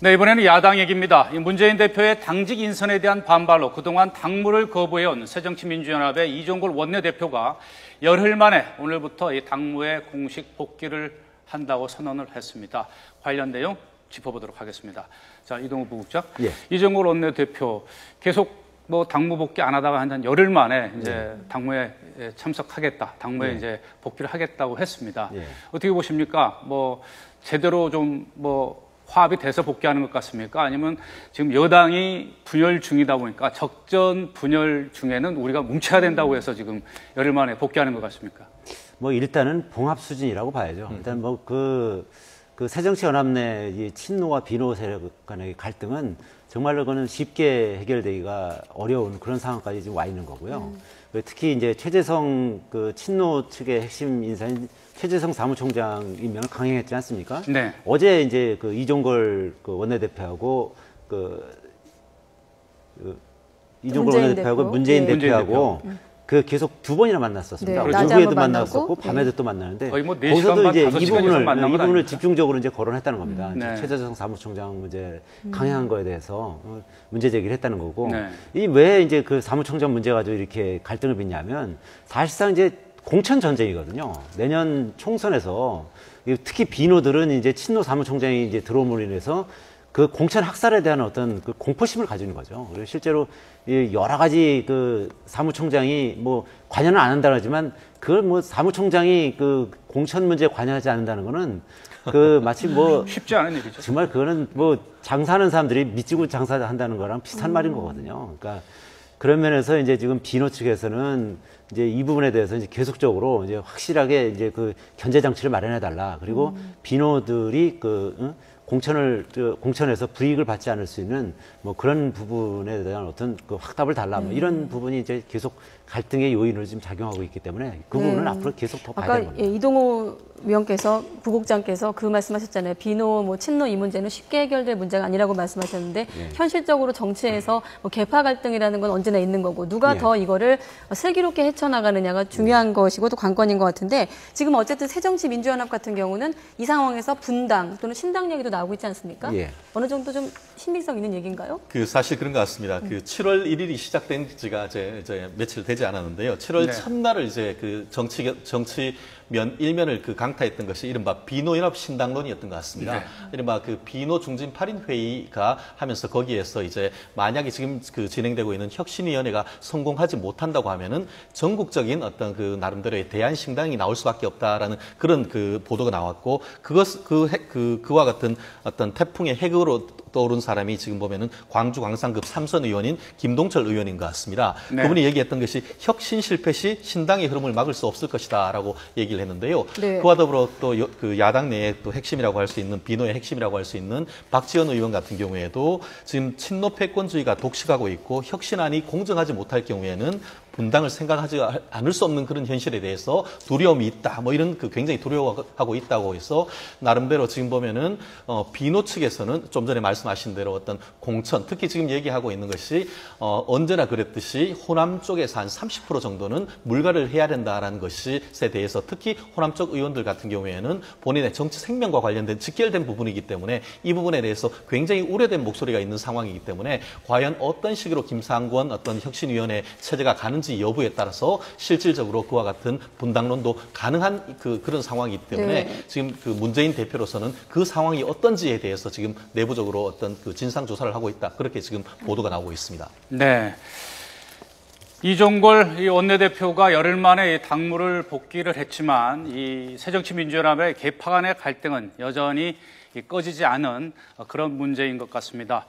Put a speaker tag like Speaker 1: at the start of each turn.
Speaker 1: 네, 이번에는 야당 얘기입니다. 문재인 대표의 당직 인선에 대한 반발로 그동안 당무를 거부해온 새정치민주연합의 이종걸 원내대표가 열흘 만에 오늘부터 이 당무에 공식 복귀를 한다고 선언을 했습니다. 관련 내용 짚어보도록 하겠습니다. 자, 이동욱 부국장.
Speaker 2: 예.
Speaker 1: 이종걸 원내대표 계속 당무 복귀 안 하다가 한 열흘 만에 이제 당무에 참석하겠다, 당무에 이제 복귀를 하겠다고 했습니다. 어떻게 보십니까? 제대로 좀 화합이 돼서 복귀하는 것 같습니까? 아니면 지금 여당이 분열 중이다 보니까 적전 분열 중에는 우리가 뭉쳐야 된다고 해서 지금 열흘 만에 복귀하는 것 같습니까?
Speaker 2: 일단은 봉합 수준이라고 봐야죠. 일단 그 새정치연합 내 이 친노와 비노 세력 간의 갈등은 정말로 그거는 쉽게 해결되기가 어려운 그런 상황까지 지금 와 있는 거고요. 특히 이제 최재성 그 친노 측의 핵심 인사인 최재성 사무총장 임명을 강행했지 않습니까?
Speaker 1: 네.
Speaker 2: 어제 이제 그 이종걸 그 원내대표하고 이종걸 원내대표하고 문재인 대표하고 그 계속 두 번이나 만났었습니다.
Speaker 3: 네,
Speaker 2: 오후에도 만났었고 밤에도 또 만나는데
Speaker 1: 거의 4시간
Speaker 2: 거기서도
Speaker 1: 반,
Speaker 2: 이제
Speaker 1: 5시간
Speaker 2: 이 부분을 집중적으로 이제 거론했다는 겁니다.
Speaker 1: 네.
Speaker 2: 최재성 사무총장 문제 강행한 거에 대해서 문제 제기를 했다는 거고
Speaker 1: 네.
Speaker 2: 이 왜 이제 그 사무총장 문제 가지고 이렇게 갈등을 빚냐면 사실상 이제 공천 전쟁이거든요. 내년 총선에서 특히 비노들은 이제 친노 사무총장이 이제 들어옴으로 인해서 그 공천 학살에 대한 어떤 그 공포심을 가지는 거죠. 그리고 실제로 여러 가지 그 사무총장이 관여는 안 한다고 하지만 그걸 사무총장이 그 공천 문제에 관여하지 않는다는 거는 그 마치
Speaker 1: 쉽지 않은 일이죠.
Speaker 2: 정말 그거는 장사하는 사람들이 미치고 장사한다는 거랑 비슷한 말인 거거든요. 그러니까 그런 면에서 이제 지금 비노 측에서는 이제 이 부분에 대해서 이제 계속적으로 이제 확실하게 이제 그 견제 장치를 마련해 달라. 그리고 비노들이 공천에서 불이익을 받지 않을 수 있는 그런 부분에 대한 어떤 그 확답을 달라. 이런 부분이 이제 계속 갈등의 요인으로 지금 작용하고 있기 때문에 그 부분은 앞으로 계속 더 봐야 되는 겁니다.
Speaker 3: 이동호 위원께서 부국장께서 그 말씀하셨잖아요. 비노, 친노 이 문제는 쉽게 해결될 문제가 아니라고 말씀하셨는데 현실적으로 정치에서 계파 갈등이라는 건 언제나 있는 거고 누가 더 이거를 슬기롭게 헤쳐나가느냐가 중요한 것이고 또 관건인 것 같은데 지금 어쨌든 새정치민주연합 같은 경우는 이 상황에서 분당 또는 신당 얘기도 나오고 있지 않습니까? 어느 정도 좀 신빙성 있는 얘기인가요?
Speaker 4: 사실 그런 것 같습니다. 7월 1일이 시작된 지가 이제 며칠 되지 않았는데요. 7월 첫날을 이제 그 정치면 일면을 강타했던 것이 이른바 비노연합 신당론이었던 것 같습니다. 이른바 그 비노 중진 8인 회의가 하면서 거기에서 이제 만약에 지금 진행되고 있는 혁신위원회가 성공하지 못한다고 하면은 전국적인 어떤 그 나름대로의 대안신당이 나올 수밖에 없다라는 그런 그 보도가 나왔고 그와 같은 어떤 태풍의 핵으로 떠오른 사람이 지금 보면은 광주 광산급 3선 의원인 김동철 의원인 것 같습니다. 그분이 얘기했던 것이 혁신 실패 시 신당의 흐름을 막을 수 없을 것이다라고 얘기를 했는데요. 그와 더불어 또 그 야당 내에 또 핵심이라고 할 수 있는 비노의 핵심이라고 할 수 있는 박지원 의원 같은 경우에도 지금 친노 패권주의가 독식하고 있고 혁신안이 공정하지 못할 경우에는 분당을 생각하지 않을 수 없는 그런 현실에 대해서 두려움이 있다. 이런 굉장히 두려워하고 있다고 해서 나름대로 지금 보면은 비노 측에서는 좀 전에 말씀하신 대로 어떤 공천, 특히 지금 얘기하고 있는 것이 언제나 그랬듯이 호남 쪽에서 한 30% 정도는 물갈이를 해야 된다라는 것에 대해서 특히 호남 쪽 의원들 같은 경우에는 본인의 정치 생명과 관련된 직결된 부분이기 때문에 이 부분에 대해서 굉장히 우려된 목소리가 있는 상황이기 때문에 과연 어떤 식으로 김상권 어떤 혁신위원회 체제가 가는지 여부에 따라서 실질적으로 그와 같은 분당론도 가능한 그런 상황이기 때문에 지금 문재인 대표로서는 그 상황이 어떤지에 대해서 지금 내부적으로 어떤 진상 조사를 하고 있다. 그렇게 지금 보도가 나오고 있습니다.
Speaker 1: 네. 이종걸 원내대표가 열흘 만에 당무를 복귀를 했지만 이 새정치민주연합의 계파 간의 갈등은 여전히 꺼지지 않은 그런 문제인 것 같습니다.